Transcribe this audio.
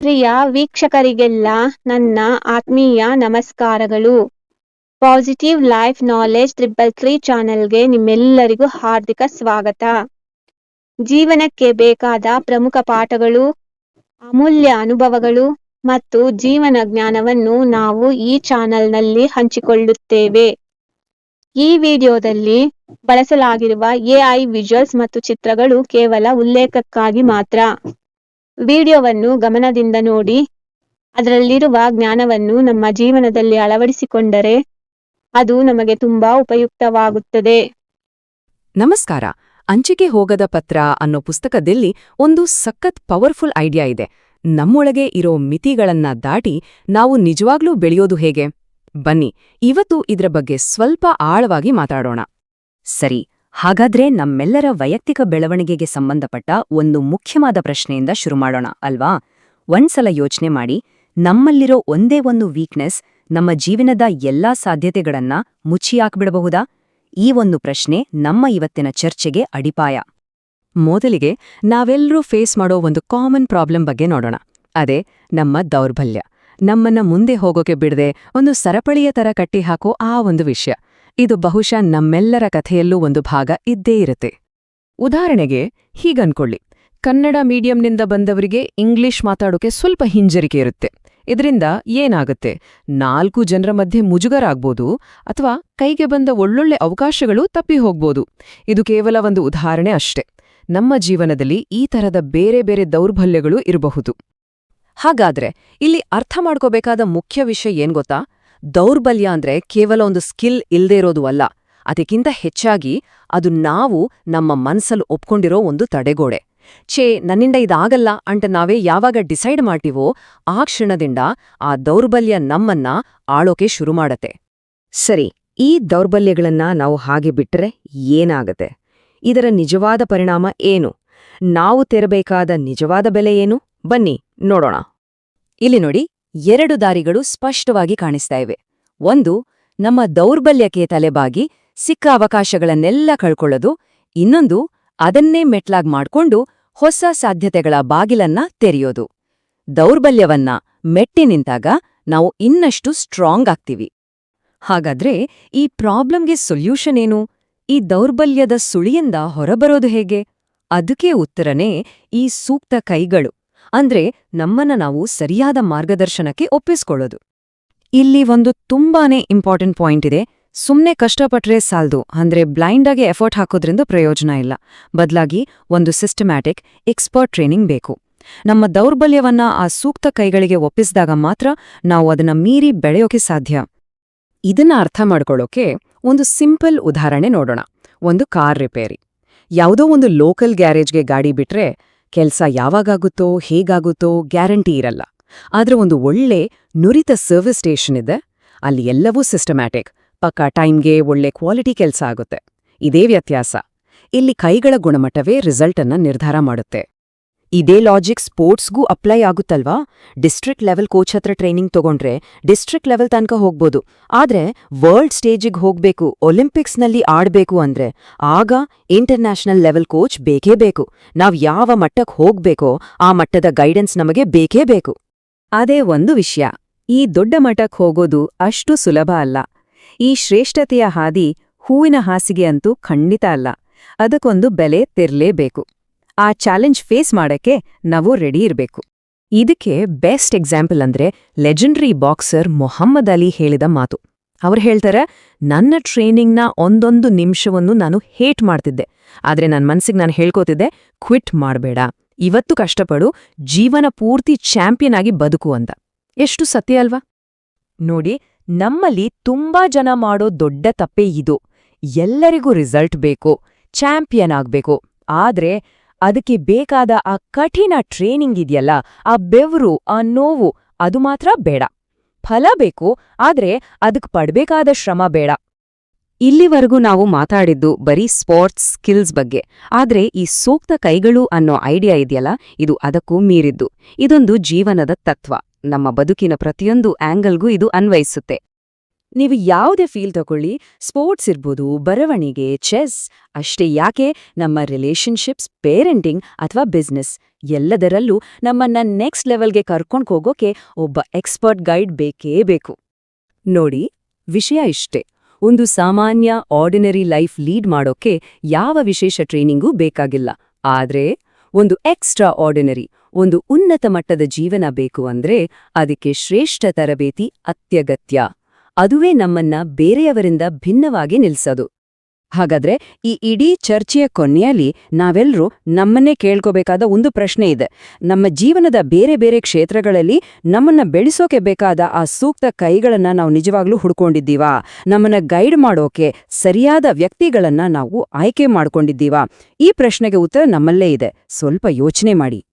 ಪ್ರಿಯ ವೀಕ್ಷಕರಿಗೆಲ್ಲ ನನ್ನ ಆತ್ಮೀಯ ನಮಸ್ಕಾರಗಳು. ಪಾಸಿಟಿವ್ ಲೈಫ್ ನಾಲೆಜ್ 333 ಚಾನೆಲ್ಗೆ ನಿಮ್ಮೆಲ್ಲರಿಗೂ ಹಾರ್ದಿಕ ಸ್ವಾಗತ. ಜೀವನಕ್ಕೆ ಬೇಕಾದ ಪ್ರಮುಖ ಪಾಠಗಳು, ಅಮೂಲ್ಯ ಅನುಭವಗಳು ಮತ್ತು ಜೀವನ ಜ್ಞಾನವನ್ನು ನಾವು ಈ ಚಾನೆಲ್ನಲ್ಲಿ ಹಂಚಿಕೊಳ್ಳುತ್ತೇವೆ. ಈ ವಿಡಿಯೋದಲ್ಲಿ ಬಳಸಲಾಗಿರುವ AI ವಿಜುವಲ್ಸ್ ಮತ್ತು ಚಿತ್ರಗಳು ಕೇವಲ ಉಲ್ಲೇಖಕ್ಕಾಗಿ ಮಾತ್ರ. ವಿಡಿಯೋವನ್ನು ಗಮನದಿಂದ ನೋಡಿ, ಅದರಲ್ಲಿರುವ ಜ್ಞಾನವನ್ನು ನಮ್ಮ ಜೀವನದಲ್ಲಿ ಅಳವಡಿಸಿಕೊಂಡರೆ ಅದು ನಮಗೆ ತುಂಬಾ ಉಪಯುಕ್ತವಾಗುತ್ತದೆ. ನಮಸ್ಕಾರ. ಅಂಚಿಕೆ ಹೋಗದ ಪತ್ರ ಅನ್ನೋ ಪುಸ್ತಕದಲ್ಲಿ ಒಂದು ಸಖತ್ ಪವರ್ಫುಲ್ ಐಡಿಯಾ ಇದೆ. ನಮ್ಮೊಳಗೆ ಇರೋ ಮಿತಿಗಳನ್ನ ದಾಟಿ ನಾವು ನಿಜವಾಗ್ಲೂ ಬೆಳೆಯೋದು ಹೇಗೆ? ಬನ್ನಿ, ಇವತ್ತು ಇದ್ರ ಬಗ್ಗೆ ಸ್ವಲ್ಪ ಆಳವಾಗಿ ಮಾತಾಡೋಣ. ಸರಿ, ಹಾಗಾದ್ರೆ ನಮ್ಮೆಲ್ಲರ ವೈಯಕ್ತಿಕ ಬೆಳವಣಿಗೆಗೆ ಸಂಬಂಧಪಟ್ಟ ಒಂದು ಮುಖ್ಯವಾದ ಪ್ರಶ್ನೆಯಿಂದ ಶುರು ಮಾಡೋಣ ಅಲ್ವಾ? ಒಂದ್ಸಲ ಯೋಚನೆ ಮಾಡಿ, ನಮ್ಮಲ್ಲಿರೋ ಒಂದೇ ಒಂದು ವೀಕ್ನೆಸ್ ನಮ್ಮ ಜೀವನದ ಎಲ್ಲಾ ಸಾಧ್ಯತೆಗಳನ್ನ ಮುಚ್ಚಿಹಾಕ್ಬಿಡಬಹುದಾ? ಈ ಒಂದು ಪ್ರಶ್ನೆ ನಮ್ಮ ಇವತ್ತಿನ ಚರ್ಚೆಗೆ ಅಡಿಪಾಯ. ಮೊದಲಿಗೆ ನಾವೆಲ್ಲರೂ ಫೇಸ್ ಮಾಡೋ ಒಂದು ಕಾಮನ್ ಪ್ರಾಬ್ಲಮ್ ಬಗ್ಗೆ ನೋಡೋಣ. ಅದೇ ನಮ್ಮ ದೌರ್ಬಲ್ಯ. ನಮ್ಮನ್ನ ಮುಂದೆ ಹೋಗೋಕೆ ಬಿಡದೆ ಒಂದು ಸರಪಳಿಯ ತರ ಕಟ್ಟಿಹಾಕೋ ಆ ಒಂದು ವಿಷಯ. ಇದು ಬಹುಶಃ ನಮ್ಮೆಲ್ಲರ ಕಥೆಯಲ್ಲೂ ಒಂದು ಭಾಗ ಇದ್ದೇ ಇರುತ್ತೆ. ಉದಾಹರಣೆಗೆ ಹೀಗನ್ಕೊಳ್ಳಿ, ಕನ್ನಡ ಮೀಡಿಯಂನಿಂದ ಬಂದವರಿಗೆ ಇಂಗ್ಲಿಷ್ ಮಾತಾಡೋಕೆ ಸ್ವಲ್ಪ ಹಿಂಜರಿಕೆ ಇರುತ್ತೆ. ಇದರಿಂದ ಏನಾಗುತ್ತೆ? 4 ಜನರ ಮಧ್ಯೆ ಮುಜುಗರ ಆಗ್ಬೋದು, ಅಥವಾ ಕೈಗೆ ಬಂದ ಒಳ್ಳೊಳ್ಳೆ ಅವಕಾಶಗಳು ತಪ್ಪಿ ಹೋಗ್ಬೋದು. ಇದು ಕೇವಲ ಒಂದು ಉದಾಹರಣೆ ಅಷ್ಟೆ. ನಮ್ಮ ಜೀವನದಲ್ಲಿ ಈ ತರದ ಬೇರೆ ಬೇರೆ ದೌರ್ಬಲ್ಯಗಳು ಇರಬಹುದು. ಹಾಗಾದ್ರೆ ಇಲ್ಲಿ ಅರ್ಥ ಮಾಡ್ಕೋಬೇಕಾದ ಮುಖ್ಯ ವಿಷಯ ಏನ್ ಗೊತ್ತಾ? ದೌರ್ಬಲ್ಯ ಅಂದ್ರೆ ಕೇವಲ ಒಂದು ಸ್ಕಿಲ್ ಇಲ್ದೇ ಇರೋದು ಅಲ್ಲ. ಅದಕ್ಕಿಂತ ಹೆಚ್ಚಾಗಿ ಅದು ನಾವು ನಮ್ಮ ಮನಸ್ಸಲ್ಲಿ ಒಪ್ಕೊಂಡಿರೋ ಒಂದು ತಡೆಗೋಡೆ. ನನ್ನಿಂದ ಇದಾಗಲ್ಲ ಅಂತ ನಾವೇ ಯಾವಾಗ ಡಿಸೈಡ್ ಮಾಡ್ತೀವೋ ಆ ಕ್ಷಣದಿಂದ ಆ ದೌರ್ಬಲ್ಯ ನಮ್ಮನ್ನ ಆಳೋಕೆ ಶುರು ಮಾಡತ್ತೆ. ಸರಿ, ಈ ದೌರ್ಬಲ್ಯಗಳನ್ನ ನಾವು ಹಾಗೆ ಬಿಟ್ಟರೆ ಏನಾಗತ್ತೆ? ಇದರ ನಿಜವಾದ ಪರಿಣಾಮ ಏನು? ನಾವು ತೆರಬೇಕಾದ ನಿಜವಾದ ಬೆಲೆ ಏನು? ಬನ್ನಿ ನೋಡೋಣ. ಇಲ್ಲಿ ನೋಡಿ, 2 ದಾರಿಗಳು ಸ್ಪಷ್ಟವಾಗಿ ಕಾಣಿಸ್ತಾ ಇವೆ. ಒಂದು, ನಮ್ಮ ದೌರ್ಬಲ್ಯಕ್ಕೆ ತಲೆಬಾಗಿ ಸಿಕ್ಕ ಅವಕಾಶಗಳನ್ನೆಲ್ಲ ಕಳ್ಕೊಳ್ಳೋದು. ಇನ್ನೊಂದು, ಅದನ್ನೇ ಮೆಟ್ಲಾಗ್ ಮಾಡ್ಕೊಂಡು ಹೊಸ ಸಾಧ್ಯತೆಗಳ ಬಾಗಿಲನ್ನ ತೆರೆಯೋದು. ದೌರ್ಬಲ್ಯವನ್ನ ಮೆಟ್ಟಿ ನಿಂತಾಗ ನಾವು ಇನ್ನಷ್ಟು ಸ್ಟ್ರಾಂಗ್ ಆಗ್ತೀವಿ. ಹಾಗಾದ್ರೆ ಈ ಪ್ರಾಬ್ಲಮ್ಗೆ ಸೊಲ್ಯೂಷನ್ ಏನು? ಈ ದೌರ್ಬಲ್ಯದ ಸುಳಿಯಿಂದ ಹೊರಬರೋದು ಹೇಗೆ? ಅದಕ್ಕೆ ಉತ್ತರನೇ ಈ ಸೂಕ್ತ ಕೈಗಳು. ಅಂದ್ರೆ ನಮ್ಮನ್ನ ನಾವು ಸರಿಯಾದ ಮಾರ್ಗದರ್ಶನಕ್ಕೆ ಒಪ್ಪಿಸ್ಕೊಳ್ಳೋದು. ಇಲ್ಲಿ ಒಂದು ತುಂಬಾನೇ ಇಂಪಾರ್ಟೆಂಟ್ ಪಾಯಿಂಟ್ ಇದೆ. ಸುಮ್ನೆ ಕಷ್ಟಪಟ್ರೆ ಸಾಲ್ದು, ಅಂದ್ರೆ ಬ್ಲೈಂಡ್ ಆಗಿ ಎಫರ್ಟ್ ಹಾಕೋದ್ರಿಂದ ಪ್ರಯೋಜನ ಇಲ್ಲ. ಬದಲಾಗಿ ಒಂದು ಸಿಸ್ಟಮ್ಯಾಟಿಕ್, ಎಕ್ಸ್ಪರ್ಟ್ ಟ್ರೈನಿಂಗ್ ಬೇಕು. ನಮ್ಮ ದೌರ್ಬಲ್ಯವನ್ನ ಆ ಸೂಕ್ತ ಕೈಗಳಿಗೆ ಒಪ್ಪಿಸಿದಾಗ ಮಾತ್ರ ನಾವು ಅದನ್ನ ಮೀರಿ ಬೆಳೆಯೋಕೆ ಸಾಧ್ಯ. ಇದನ್ನ ಅರ್ಥ ಮಾಡ್ಕೊಳ್ಳೋಕೆ ಒಂದು ಸಿಂಪಲ್ ಉದಾಹರಣೆ ನೋಡೋಣ. ಒಂದು ಕಾರ್ ರಿಪೇರಿ. ಯಾವುದೋ ಒಂದು ಲೋಕಲ್ ಗ್ಯಾರೇಜ್ಗೆ ಗಾಡಿ ಬಿಟ್ರೆ ಕೆಲ್ಸ ಯಾವಾಗಾಗುತ್ತೋ ಹೇಗಾಗುತ್ತೋ ಗ್ಯಾರಂಟಿ ಇರಲ್ಲ. ಆದ್ರೆ ಒಂದು ಒಳ್ಳೆ ನುರಿತ ಸರ್ವಿಸ್ ಸ್ಟೇಷನ್ ಇದೆ, ಅಲ್ಲಿ ಎಲ್ಲವೂ ಸಿಸ್ಟಮ್ಯಾಟಿಕ್, ಪಕ್ಕಾ ಟೈಮ್ಗೆ ಒಳ್ಳೆ ಕ್ವಾಲಿಟಿ ಕೆಲಸ ಆಗುತ್ತೆ. ಇದೇ ವ್ಯತ್ಯಾಸ. ಇಲ್ಲಿ ಕೈಗಳ ಗುಣಮಟ್ಟವೇ ರಿಸಲ್ಟನ್ನ ನಿರ್ಧಾರ ಮಾಡುತ್ತೆ. ಇದೇ ಲಾಜಿಕ್ ಸ್ಪೋರ್ಟ್ಸ್ಗೂ ಅಪ್ಲೈ ಆಗುತ್ತಲ್ವಾ? ಡಿಸ್ಟ್ರಿಕ್ಟ್ ಲೆವೆಲ್ ಕೋಚ್ ಹತ್ರ ಟ್ರೈನಿಂಗ್ ತಗೊಂಡ್ರೆ ಡಿಸ್ಟ್ರಿಕ್ಟ್ ಲೆವೆಲ್ ತನಕ ಹೋಗ್ಬೋದು. ಆದ್ರೆ ವರ್ಲ್ಡ್ ಸ್ಟೇಜಿಗೆ ಹೋಗ್ಬೇಕು, ಒಲಿಂಪಿಕ್ಸ್ನಲ್ಲಿ ಆಡ್ಬೇಕು ಅಂದ್ರೆ ಆಗ ಇಂಟರ್ನ್ಯಾಷನಲ್ ಲೆವೆಲ್ ಕೋಚ್ ಬೇಕೇ ಬೇಕು. ನಾವ್ ಯಾವ ಮಟ್ಟಕ್ಕೆ ಹೋಗ್ಬೇಕೋ ಆ ಮಟ್ಟದ ಗೈಡೆನ್ಸ್ ನಮಗೆ ಬೇಕೇ ಬೇಕು. ಅದೇ ಒಂದು ವಿಷಯ, ಈ ದೊಡ್ಡ ಮಟ್ಟಕ್ಕೆ ಹೋಗೋದು ಅಷ್ಟು ಸುಲಭ ಅಲ್ಲ. ಈ ಶ್ರೇಷ್ಠತೆಯ ಹಾದಿ ಹೂವಿನ ಹಾಸಿಗೆ ಅಂತೂ ಖಂಡಿತ ಅಲ್ಲ. ಅದಕ್ಕೊಂದು ಬೆಲೆ ತೆರಲೇಬೇಕು. ಆ ಚಾಲೆಂಜ್ ಫೇಸ್ ಮಾಡಕ್ಕೆ ನಾವು ರೆಡಿ ಇರಬೇಕು. ಇದಕ್ಕೆ ಬೆಸ್ಟ್ ಎಕ್ಸಾಂಪಲ್ ಅಂದ್ರೆ ಲೆಜೆಂಡರಿ ಬಾಕ್ಸರ್ ಮೊಹಮ್ಮದ್ ಅಲಿ ಹೇಳಿದ ಮಾತು. ಅವ್ರು ಹೇಳ್ತಾರೆ, ನನ್ನ ಟ್ರೈನಿಂಗ್ನ ಒಂದೊಂದು ನಿಮಿಷವನ್ನು ನಾನು ಹೇಟ್ ಮಾಡ್ತಿದ್ದೆ, ಆದ್ರೆ ನನ್ನ ಮನ್ಸಿಗೆ ನಾನು ಹೇಳ್ಕೋತಿದ್ದೆ, ಕ್ವಿಟ್ ಮಾಡಬೇಡ, ಇವತ್ತು ಕಷ್ಟಪಡು, ಜೀವನ ಪೂರ್ತಿ ಚಾಂಪಿಯನ್ ಆಗಿ ಬದುಕು ಅಂತ. ಎಷ್ಟು ಸತ್ಯ ಅಲ್ವಾ? ನೋಡಿ, ನಮ್ಮಲ್ಲಿ ತುಂಬಾ ಜನ ಮಾಡೋ ದೊಡ್ಡ ತಪ್ಪೇ ಇದು. ಎಲ್ಲರಿಗೂ ರಿಸಲ್ಟ್ ಬೇಕು, ಚಾಂಪಿಯನ್ ಆಗ್ಬೇಕು, ಆದ್ರೆ ಅದಕ್ಕೆ ಬೇಕಾದ ಆ ಕಠಿಣ ಟ್ರೈನಿಂಗ್ ಇದೆಯಲ್ಲ, ಆ ಬೆವರು, ಆ ನೋವು, ಅದು ಮಾತ್ರ ಬೇಡ. ಫಲ ಬೇಕು, ಆದ್ರೆ ಅದಕ್ಕೆ ಪಡ್ಬೇಕಾದ ಶ್ರಮ ಬೇಡ. ಇಲ್ಲಿವರೆಗೂ ನಾವು ಮಾತಾಡಿದ್ದು ಬರೀ ಸ್ಪೋರ್ಟ್ಸ್ ಸ್ಕಿಲ್ಸ್ ಬಗ್ಗೆ. ಆದ್ರೆ ಈ ಸೂಕ್ತ ಕೈಗಳು ಅನ್ನೋ ಐಡಿಯಾ ಇದೆಯಲ್ಲ, ಇದು ಅದಕ್ಕೂ ಮೀರಿದ್ದು. ಇದೊಂದು ಜೀವನದ ತತ್ವ. ನಮ್ಮ ಬದುಕಿನ ಪ್ರತಿಯೊಂದು ಆಂಗಲ್ಗೂ ಇದು ಅನ್ವಯಿಸುತ್ತೆ. ನೀವು ಯಾವುದೇ ಫೀಲ್ ತಗೊಳ್ಳಿ, ಸ್ಪೋರ್ಟ್ಸ್ ಇರ್ಬೋದು, ಬರವಣಿಗೆ, ಚೆಸ್, ಅಷ್ಟೇ ಯಾಕೆ ನಮ್ಮ ರಿಲೇಶನ್ಶಿಪ್ಸ್, ಪೇರೆಂಟಿಂಗ್ ಅಥವಾ ಬಿಸ್ನೆಸ್, ಎಲ್ಲದರಲ್ಲೂ ನಮ್ಮನ್ನ ನೆಕ್ಸ್ಟ್ ಲೆವೆಲ್ಗೆ ಕರ್ಕೊಂಡ್ ಹೋಗೋಕೆ ಒಬ್ಬ ಎಕ್ಸ್ಪರ್ಟ್ ಗೈಡ್ ಬೇಕೇ ಬೇಕು. ನೋಡಿ, ವಿಷಯ ಇಷ್ಟೇ. ಒಂದು ಸಾಮಾನ್ಯ ಆರ್ಡಿನರಿ ಲೈಫ್ ಲೀಡ್ ಮಾಡೋಕೆ ಯಾವ ವಿಶೇಷ ಟ್ರೈನಿಂಗೂ ಬೇಕಾಗಿಲ್ಲ. ಆದ್ರೆ ಒಂದು ಎಕ್ಸ್ಟ್ರಾ ಆರ್ಡಿನರಿ, ಒಂದು ಉನ್ನತ ಮಟ್ಟದ ಜೀವನ ಬೇಕು ಅಂದ್ರೆ ಅದಕ್ಕೆ ಶ್ರೇಷ್ಠ ತರಬೇತಿ ಅತ್ಯಗತ್ಯ. ಅದುವೇ ನಮ್ಮನ್ನ ಬೇರೆಯವರಿಂದ ಭಿನ್ನವಾಗಿ ನಿಲ್ಸೋದು. ಹಾಗಾದ್ರೆ ಈ ಇಡೀ ಚರ್ಚೆಯ ಕೊನೆಯಲ್ಲಿ ನಾವೆಲ್ಲರೂ ನಮ್ಮನ್ನೇ ಕೇಳ್ಕೋಬೇಕಾದ ಒಂದು ಪ್ರಶ್ನೆ ಇದೆ. ನಮ್ಮ ಜೀವನದ ಬೇರೆ ಬೇರೆ ಕ್ಷೇತ್ರಗಳಲ್ಲಿ ನಮ್ಮನ್ನ ಬೆಳೆಸೋಕೆ ಬೇಕಾದ ಆ ಸೂಕ್ತ ಕೈಗಳನ್ನ ನಾವು ನಿಜವಾಗ್ಲೂ ಹುಡ್ಕೊಂಡಿದ್ದೀವಾ? ನಮ್ಮನ್ನ ಗೈಡ್ ಮಾಡೋಕೆ ಸರಿಯಾದ ವ್ಯಕ್ತಿಗಳನ್ನ ನಾವು ಆಯ್ಕೆ ಮಾಡ್ಕೊಂಡಿದ್ದೀವಾ? ಈ ಪ್ರಶ್ನೆಗೆ ಉತ್ತರ ನಮ್ಮಲ್ಲೇ ಇದೆ. ಸ್ವಲ್ಪ ಯೋಚನೆ ಮಾಡಿ.